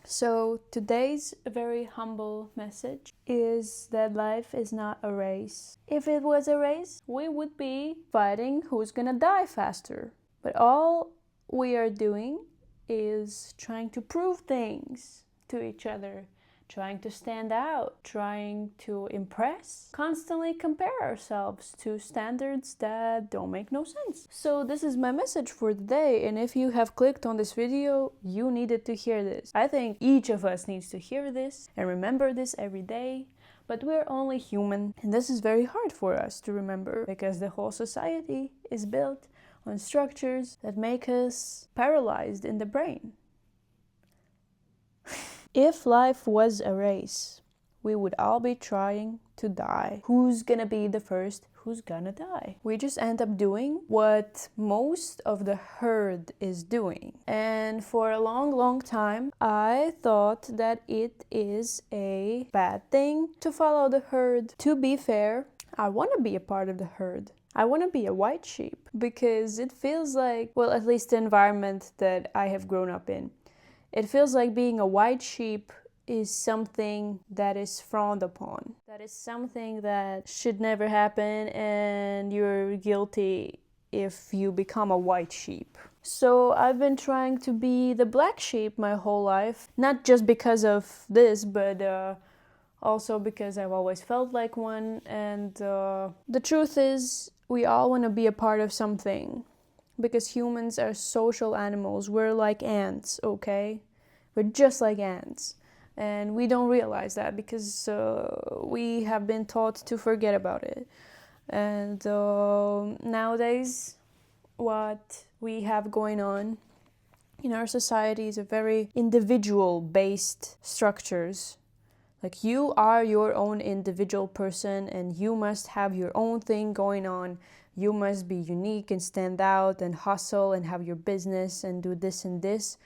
So today's very humble message is that life is not a race. If it was a race, we would be fighting who's gonna die faster. But all we are doing is trying to prove things to each other, trying to stand out, trying to impress, constantly compare ourselves to standards that don't make no sense. So this is my message for the day, and if you have clicked on this video, you needed to hear this. I think each of us needs to hear this and remember this every day. But we're only human, and this is very hard for us to remember because the whole society is built on structures that make us paralyzed in the brain. If life was a race, we would all be trying to die. Who's gonna be the first? Who's gonna die? We just end up doing what most of the herd is doing. And for a long time, I thought that it is a bad thing to follow the herd. To be fair, I want to be a part of the herd. I want to be a white sheep because it feels like, well, at least the environment that I have grown up in, it feels like being a white sheep is something that is frowned upon. That is something that should never happen, and you're guilty if you become a white sheep. So I've been trying to be the black sheep my whole life. Not just because of this, but also because I've always felt like one. And the truth is, we all want to be a part of something. Because humans are social animals. We're like ants, okay? We're just like ants. And we don't realize that because we have been taught to forget about it. And nowadays, what we have going on in our society is a very individual-based structures. Like, you are your own individual person and you must have your own thing going on. You must be unique and stand out and hustle and have your business and do this and this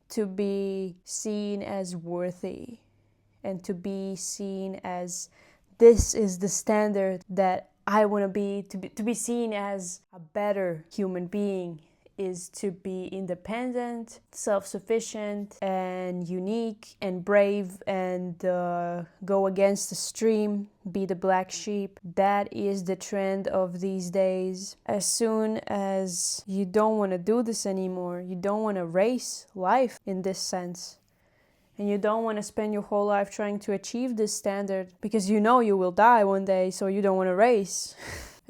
to be seen as worthy and to be seen as this is the standard that I want to be seen as a better human being is to be independent, self-sufficient, and unique, and brave, and go against the stream, be the black sheep. That is the trend of these days. As soon as you don't want to do this anymore, you don't want to race life in this sense, and you don't want to spend your whole life trying to achieve this standard because you know you will die one day, so you don't want to race.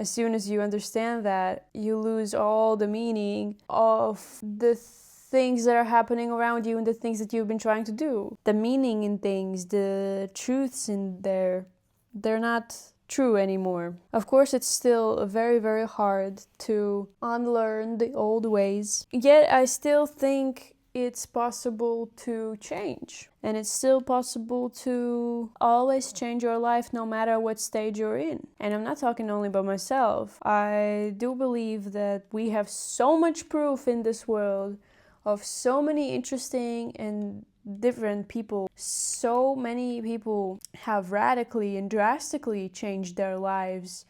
As soon as you understand that, you lose all the meaning of the things that are happening around you and the things that you've been trying to do. The meaning in things, the truths in there, they're not true anymore. Of course, it's still very, very hard to unlearn the old ways. Yet I still think it's possible to change. And it's still possible to always change your life no matter what stage you're in. And I'm not talking only about myself. I do believe that we have so much proof in this world of so many interesting and different people. So many people have radically and drastically changed their lives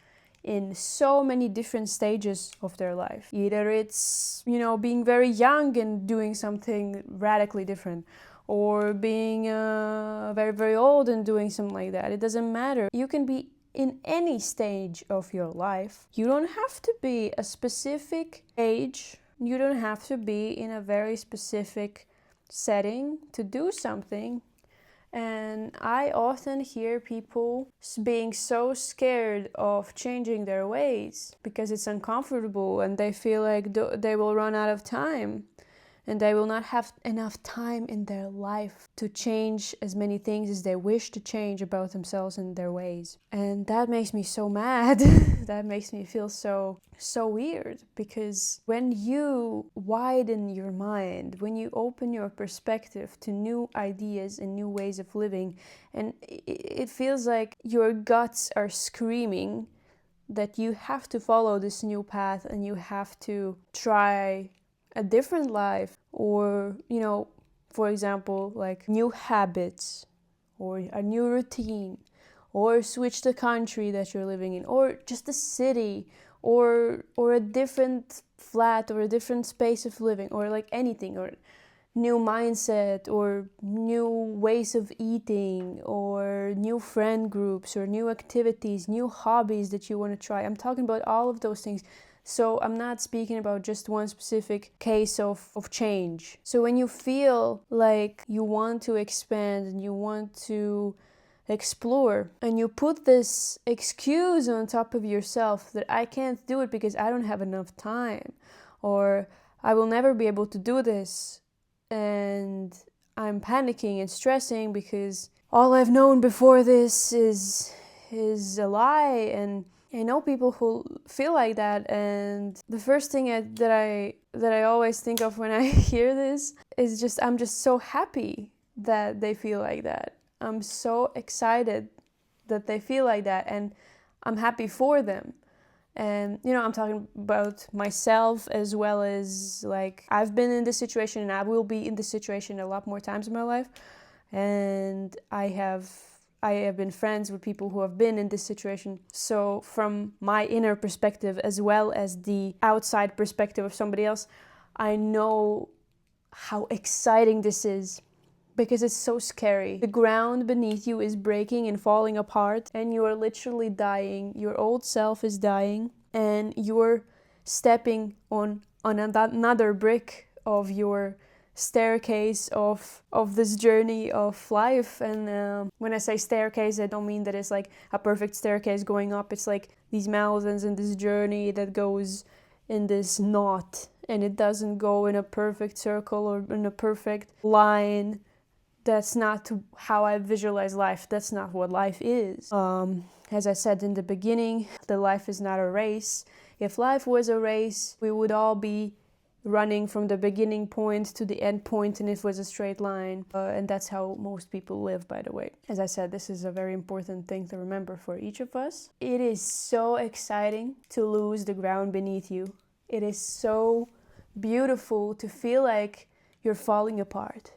in so many different stages of their life. Either it's, being very young and doing something radically different, or being very, very old and doing something like that. It doesn't matter. You can be in any stage of your life. You don't have to be a specific age. You don't have to be in a very specific setting to do something. And I often hear people being so scared of changing their ways because it's uncomfortable and they feel like they will run out of time and they will not have enough time in their life to change as many things as they wish to change about themselves and their ways. And that makes me so mad. That makes me feel so weird, because when you widen your mind, when you open your perspective to new ideas and new ways of living, and it feels like your guts are screaming that you have to follow this new path and you have to try a different life, or for example, like new habits or a new routine, or switch the country that you're living in, or just a city, or a different flat, or a different space of living, or like anything, or new mindset or new ways of eating or new friend groups or new activities, new hobbies that you want to try. I'm talking about all of those things. So I'm not speaking about just one specific case of change. So when you feel like you want to expand and you want to explore and you put this excuse on top of yourself that I can't do it because I don't have enough time, or I will never be able to do this, and I'm panicking and stressing because all I've known before this is a lie, and I know people who feel like that, and the first thing that I always think of when I hear this is just I'm just so happy that they feel like that. I'm so excited that they feel like that, and I'm happy for them. And I'm talking about myself as well as like I've been in this situation and I will be in this situation a lot more times in my life, and I have been friends with people who have been in this situation. So from my inner perspective as well as the outside perspective of somebody else, I know how exciting this is because it's so scary. The ground beneath you is breaking and falling apart and you are literally dying. Your old self is dying and you're stepping on another brick of your staircase of this journey of life. And when I say staircase, I don't mean that it's like a perfect staircase going up. It's like these mountains and this journey that goes in this knot, and it doesn't go in a perfect circle or in a perfect line. That's not how I visualize life. That's not what life is. As I said in the beginning, the life is not a race. If life was a race, we would all be running from the beginning point to the end point, and it was a straight line. And that's how most people live, by the way. As I said, this is a very important thing to remember for each of us. It is so exciting to lose the ground beneath you. It is so beautiful to feel like you're falling apart.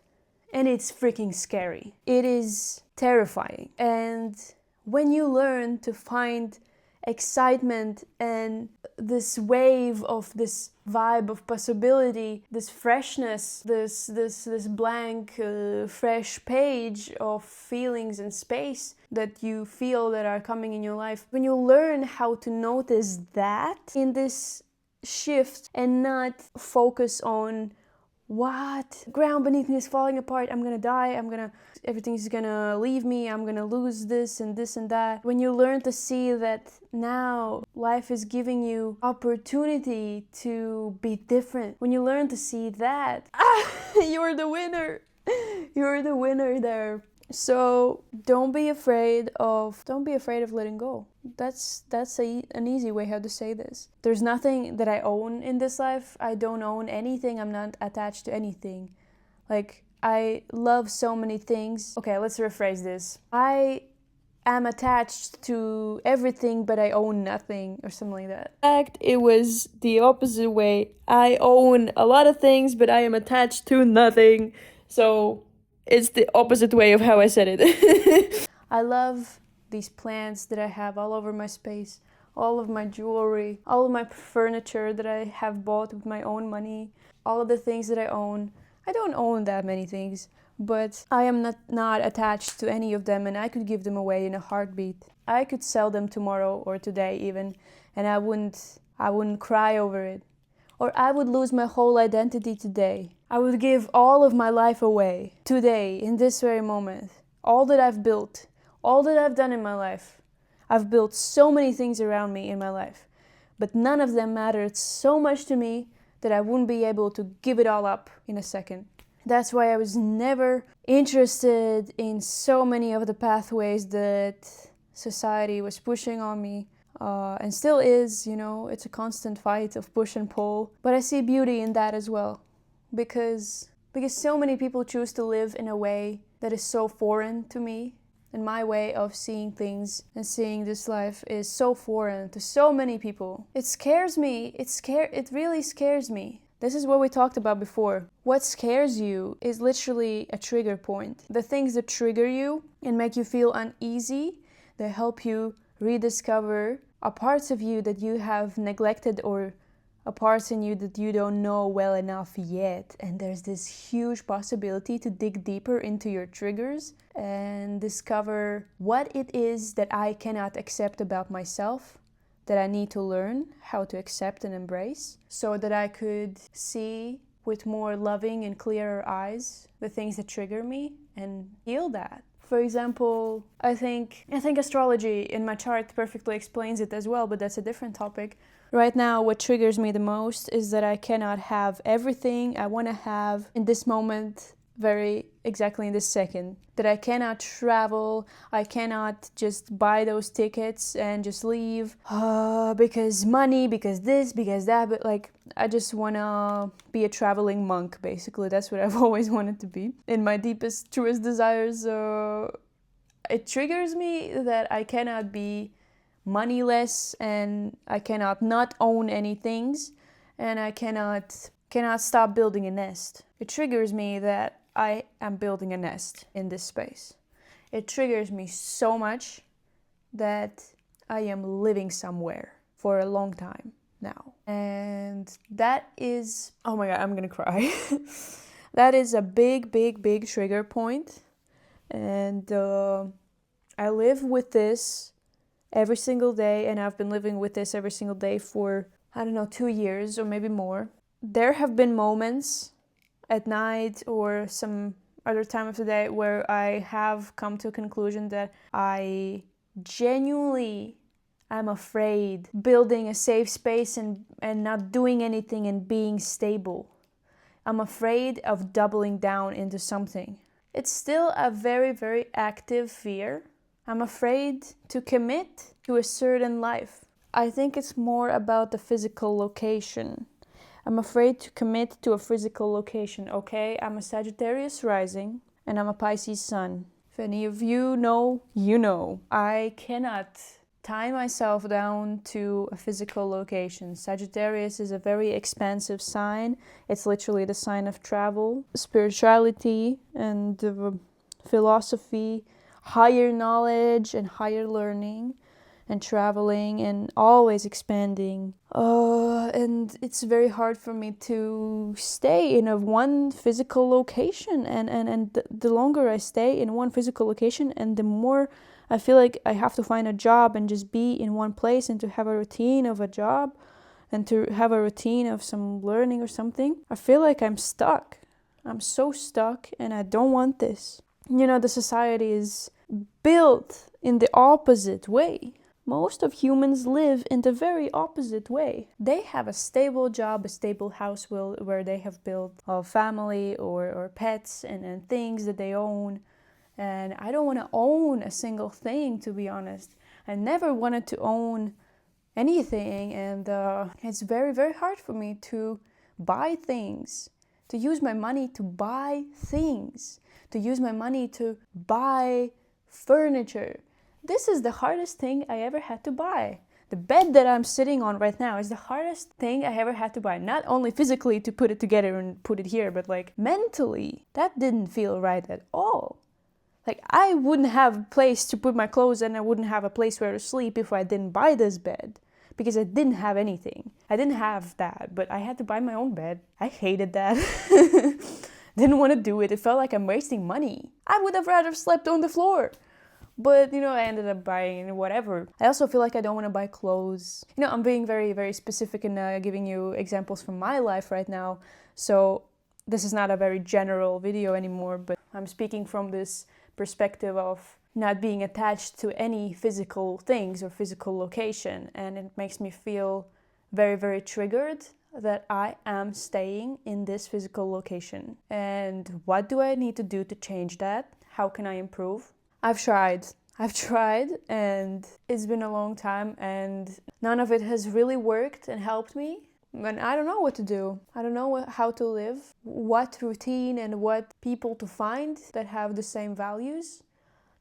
And it's freaking scary. It is terrifying. And when you learn to find excitement and this wave of this vibe of possibility, this freshness, this blank, fresh page of feelings and space that you feel that are coming in your life, when you learn how to notice that in this shift and not focus on what? Ground beneath me is falling apart. I'm gonna die. Everything's gonna leave me. I'm gonna lose this and that. When you learn to see that now life is giving you opportunity to be different. When you learn to see that, you're the winner. You're the winner there. So don't be afraid of letting go. That's an easy way how to say this. There's nothing that I own in this life. I don't own anything. I'm not attached to anything. Like, I love so many things. Okay, let's rephrase this. I am attached to everything, but I own nothing, or something like that. In fact, it was the opposite way. I own a lot of things, but I am attached to nothing. So it's the opposite way of how I said it. I love these plants that I have all over my space, all of my jewelry, all of my furniture that I have bought with my own money, all of the things that I own. I don't own that many things, but I am not attached to any of them, and I could give them away in a heartbeat. I could sell them tomorrow or today even, and I wouldn't cry over it. Or I would lose my whole identity today. I would give all of my life away today, in this very moment. All that I've built, all that I've done in my life. I've built so many things around me in my life, but none of them mattered so much to me that I wouldn't be able to give it all up in a second. That's why I was never interested in so many of the pathways that society was pushing on me. And still is, it's a constant fight of push and pull. But I see beauty in that as well. Because so many people choose to live in a way that is so foreign to me. And my way of seeing things and seeing this life is so foreign to so many people. It scares me. It really scares me. This is what we talked about before. What scares you is literally a trigger point. The things that trigger you and make you feel uneasy, they help you rediscover parts of you that you have neglected or a part in you that you don't know well enough yet. And there's this huge possibility to dig deeper into your triggers and discover what it is that I cannot accept about myself, that I need to learn how to accept and embrace, so that I could see with more loving and clearer eyes the things that trigger me and heal that. For example, I think astrology in my chart perfectly explains it as well, but that's a different topic. Right now, what triggers me the most is that I cannot have everything I want to have in this moment, very exactly in this second. That I cannot travel, I cannot just buy those tickets and just leave because money, because this, because that, but like I just want to be a traveling monk, basically. That's what I've always wanted to be. In my deepest, truest desires, it triggers me that I cannot be moneyless, and I cannot not own any things, and I cannot stop building a nest. It triggers me that I am building a nest in this space. It triggers me so much that I am living somewhere for a long time now. And that is, oh my God, I'm gonna cry. That is a big trigger point. And I live with this every single day, and I've been living with this every single day for, 2 years or maybe more. There have been moments at night or some other time of the day where I have come to a conclusion that I genuinely am afraid building a safe space and not doing anything and being stable. I'm afraid of doubling down into something. It's still a very active fear. I'm afraid to commit to a certain life. I think it's more about the physical location. I'm afraid to commit to a physical location, okay? I'm a Sagittarius rising and I'm a Pisces sun. If any of you know, you know. I cannot tie myself down to a physical location. Sagittarius is a very expansive sign. It's literally the sign of travel, spirituality, and philosophy, higher knowledge and higher learning and traveling and always expanding. And it's very hard for me to stay in one physical location. And the longer I stay in one physical location, and the more I feel like I have to find a job and just be in one place and to have a routine of a job and to have a routine of some learning or something, I feel like I'm stuck. I'm so stuck, and I don't want this. The society is built in the opposite way. Most of humans live in the very opposite way. They have a stable job, a stable house where they have built a family or pets and things that they own. And I don't want to own a single thing, to be honest. I never wanted to own anything, and it's very hard for me to buy things, to use my money to buy things, to use my money to buy furniture. This is the hardest thing I ever had to buy. The bed that I'm sitting on right now is the hardest thing I ever had to buy. Not only physically to put it together and put it here, but like mentally, that didn't feel right at all. Like, I wouldn't have a place to put my clothes and I wouldn't have a place where to sleep if I didn't buy this bed. Because I didn't have anything. I didn't have that, but I had to buy my own bed. I hated that. Didn't want to do it. It felt like I'm wasting money. I would have rather slept on the floor. But, I ended up buying whatever. I also feel like I don't want to buy clothes. I'm being very specific in giving you examples from my life right now. So this is not a very general video anymore, but I'm speaking from this perspective of not being attached to any physical things or physical location. And it makes me feel very triggered that I am staying in this physical location. And what do I need to do to change that? How can I improve? I've tried, and it's been a long time, and none of it has really worked and helped me. And I don't know what to do. I don't know how to live, what routine and what people to find that have the same values,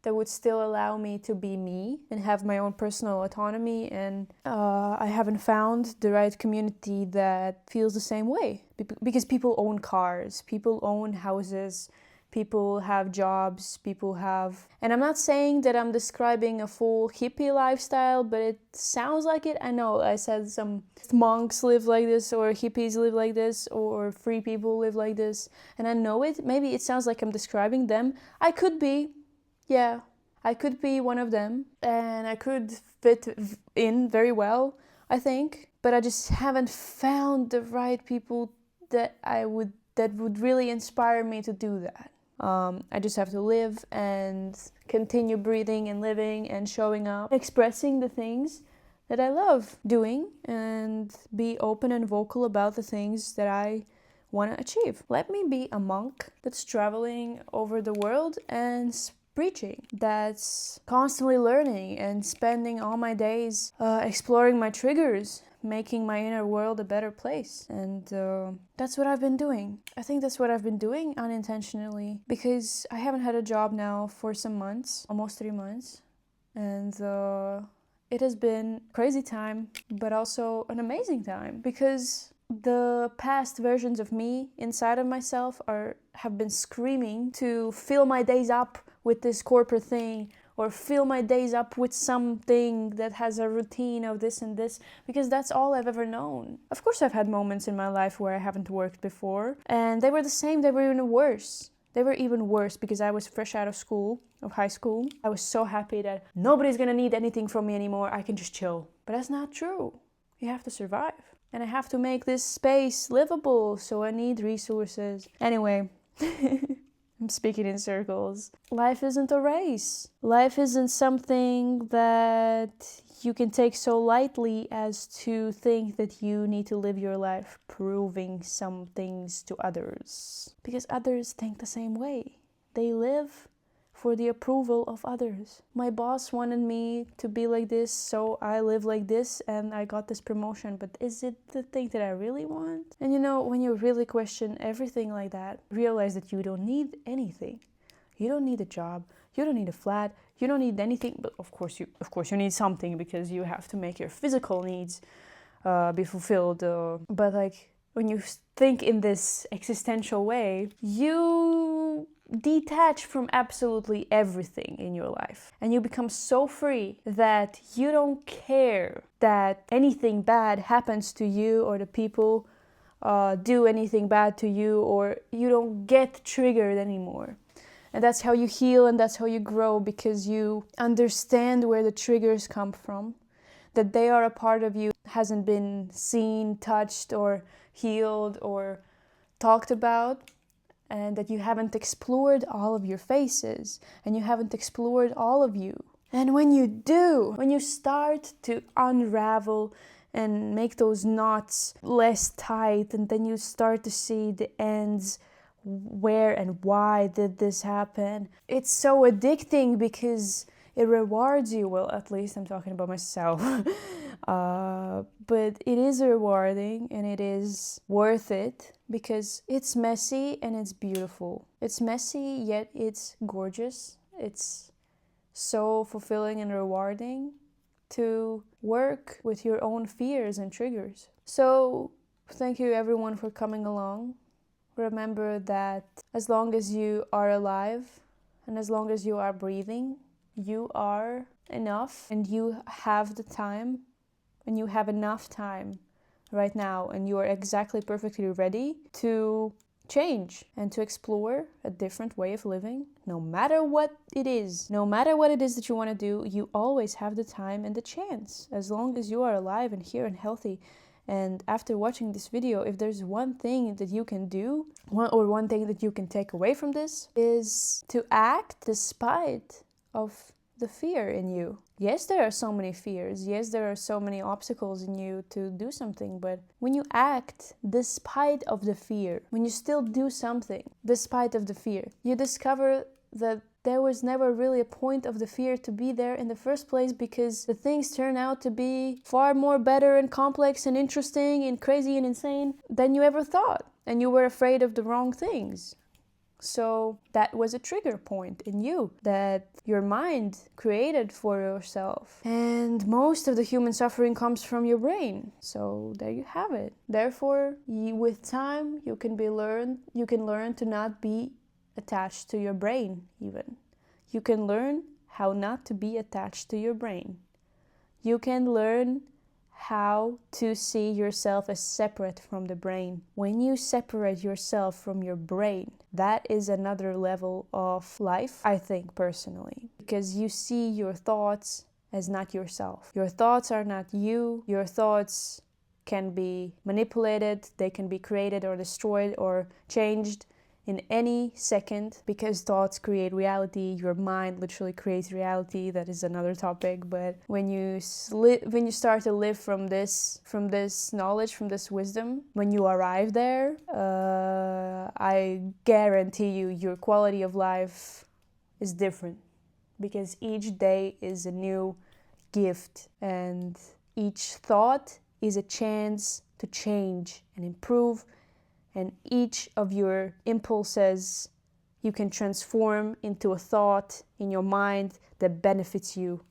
that would still allow me to be me and have my own personal autonomy. And I haven't found the right community that feels the same way. Because people own cars, people own houses, People have jobs, and I'm not saying that I'm describing a full hippie lifestyle, but it sounds like it. I know I said some monks live like this, or hippies live like this, or free people live like this, and I know it. Maybe it sounds like I'm describing them. I could be, yeah, I could be one of them, and I could fit in very well, I think, but I just haven't found the right people that would really inspire me to do that. I just have to live and continue breathing and living and showing up, expressing the things that I love doing, and be open and vocal about the things that I want to achieve. Let me be a monk that's traveling over the world and preaching, that's constantly learning and spending all my days exploring my triggers, making my inner world a better place. And that's what I've been doing. I think that's what I've been doing unintentionally, because I haven't had a job now for some months, almost 3 months, and it has been a crazy time, but also an amazing time, because the past versions of me inside of myself have been screaming to fill my days up with this corporate thing, or fill my days up with something that has a routine of this and this, because that's all I've ever known. Of course, I've had moments in my life where I haven't worked before, and they were the same, they were even worse. They were even worse because I was fresh out of high school. I was so happy that nobody's gonna need anything from me anymore, I can just chill. But that's not true. You have to survive. And I have to make this space livable, so I need resources. Anyway, I'm speaking in circles. Life isn't a race. Life isn't something that you can take so lightly as to think that you need to live your life proving some things to others. Because others think the same way. They live for the approval of others. My boss wanted me to be like this, so I live like this, and I got this promotion. But is it the thing that I really want? And when you really question everything like that, realize that you don't need anything. You don't need a job. You don't need a flat. You don't need anything. But of course you need something, because you have to make your physical needs be fulfilled. But when you think in this existential way, you detach from absolutely everything in your life, and you become so free that you don't care that anything bad happens to you, or the people do anything bad to you, or you don't get triggered anymore. And that's how you heal, and that's how you grow, because you understand where the triggers come from, that they are a part of you, hasn't been seen, touched, or healed, or talked about, and that you haven't explored all of your faces, and you haven't explored all of you. And when you do, when you start to unravel and make those knots less tight, and then you start to see the ends, where and why did this happen, it's so addicting, because it rewards you. Well, at least I'm talking about myself. But it is rewarding, and it is worth it, because it's messy and it's beautiful. It's messy, yet it's gorgeous. It's so fulfilling and rewarding to work with your own fears and triggers. So thank you everyone for coming along. Remember that as long as you are alive, and as long as you are breathing, you are enough, and you have the time, and you have enough time right now, and you are exactly perfectly ready to change and to explore a different way of living. No matter what it is that you want to do, you always have the time and the chance, as long as you are alive and here and healthy. And after watching this video, if there's one thing that you can do, one thing that you can take away from this, is to act despite of the fear in you. Yes, there are so many fears. Yes, there are so many obstacles in you to do something. But when you act despite of the fear, when you still do something despite of the fear, you discover that there was never really a point of the fear to be there in the first place, because the things turn out to be far more better and complex and interesting and crazy and insane than you ever thought. And you were afraid of the wrong things. So that was a trigger point in you that your mind created for yourself. And most of the human suffering comes from your brain. So there you have it. Therefore, with time, you can learn to not be attached to your brain even. You can learn how not to be attached to your brain. You can learn how to see yourself as separate from the brain. When you separate yourself from your brain, that is another level of life, I think personally, because you see your thoughts as not yourself. Your thoughts are not you. Your thoughts can be manipulated, they can be created or destroyed or changed in any second, because thoughts create reality. Your mind literally creates reality. That is another topic. But when you start to live from this knowledge, from this wisdom, when you arrive there, I guarantee you your quality of life is different, because each day is a new gift, and each thought is a chance to change and improve. And each of your impulses you can transform into a thought in your mind that benefits you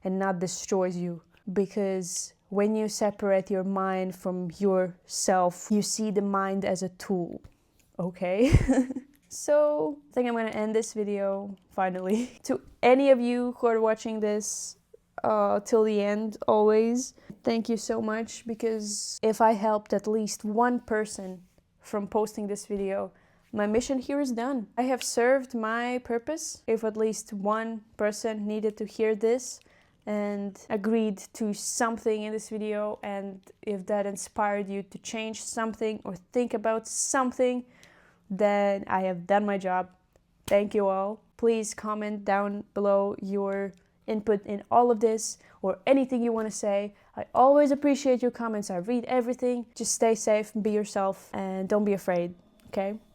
and not destroys you. Because when you separate your mind from yourself, you see the mind as a tool, okay? So I think I'm gonna end this video finally. To any of you who are watching this till the end, always, thank you so much, because if I helped at least one person from posting this video, my mission here is done. I have served my purpose. If at least one person needed to hear this and agreed to something in this video, and if that inspired you to change something or think about something, then I have done my job. Thank you all. Please comment down below your input in all of this, or anything you want to say. I always appreciate your comments. I read everything. Just stay safe and be yourself, and don't be afraid, okay?